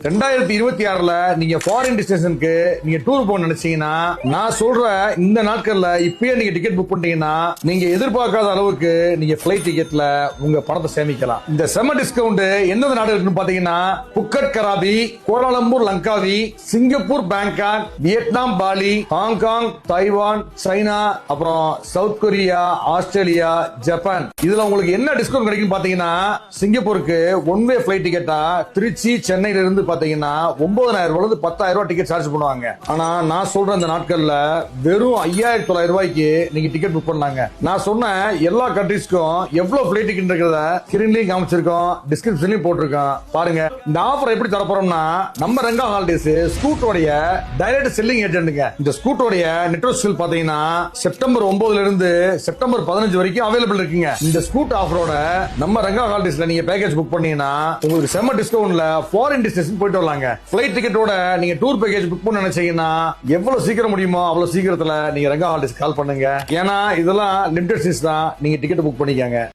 2026 நீங்க ஃபாரின் டெஸ்டினேஷனுக்கு நீங்க டூர் போக நினைச்சீங்கன்னா நான் சொல்ற இந்த நாட்கள்ல இப்பயே நீங்க டிக்கெட் புக் பண்ணிட்டீங்கன்னா நீங்க எதிர்பார்க்காத அளவுக்கு நீங்க பிளைட் டிக்கெட்ல உங்க பணத்தை சேமிக்கலாம். இந்த செம டிஸ்கவுண்ட் எந்தெந்த நாடு இருக்குன்னு பாத்தீங்கன்னா Phuket Krabi, Kuala Lumpur Langkawi, Singapore Bangkok, Vietnam Bali, Hong Kong, Taiwan, China, அப்புறம் சவுத் கொரியா, ஆஸ்திரேலியா, ஜப்பான். இதுல உங்களுக்கு என்ன டிஸ்கவுண்ட் கிடைக்கும் பாத்தீங்கன்னா சிங்கப்பூருக்கு ஒன் வே பிளைட் டிக்கெட்டா திருச்சி சென்னையில இருந்து பாத்தீங்கன்னா 9,000 ரூபாய் 10,000 ரூபாய் டிக்கெட் சார்ஜ் பண்ணுவாங்க. ஆனா நான் சொல்ற இந்த நாட்கள்ல வெறும் 5,900 ரூபாய்க்கு நீங்க டிக்கெட் புக் பண்ணாங்க. நான் சொன்ன எல்லா கண்ட்ரீஸ்க்கும் எவ்வளவு பிளைட் டிக்கெட் இருக்கிறத ஸ்கிரீன்லயும் காமிச்சிருக்கோம், டிஸ்கிரிப்ஷன்லயும் போட்டிருக்கோம். பாருங்க இந்த ஆஃபர் எப்படி தரப்போறோம்னா நம்ம ரங்கா ஹாலிடேஸ் ஸ்கூட்டோடைய டைரக்ட் செல்லிங் ஏஜென்ட்ங்க. இந்த ஸ்கூட்டோடைய நெட்வொர்க் சேல் பாத்தீங்கன்னா செப்டம்பர் 9ல இருந்து செப்டம்பர் 15 வரைக்கும் அவைலபிள் இருக்குங்க. இந்த ஸ்கூட் ஆஃபரோட நம்ம ரங்கா ஹாலிடேஸ்ல நீங்க பேக்கேஜ் புக் பண்ணீங்கன்னா உங்களுக்கு செம டிஸ்கவுண்ட்ல ஃபாரின் டெஸ்டினேஷன் போயிட்டு வரலாங்க. பிளைட் டிக்கெட்டோட நீங்க டூர் பேக்கேஜ் புக் பண்ண நினைச்சீங்கன்னா எவ்வளவு சீக்கிரம் முடியுமோ அவ்வளவு சீக்கிரத்துல நீங்க ரங்கா ஹாலிடேஸ் கால் பண்ணுங்க. ஏன்னா இதெல்லாம் லிமிடெட் சீஸ் தான், நீங்க டிக்கெட் புக் பண்ணிக்கங்க.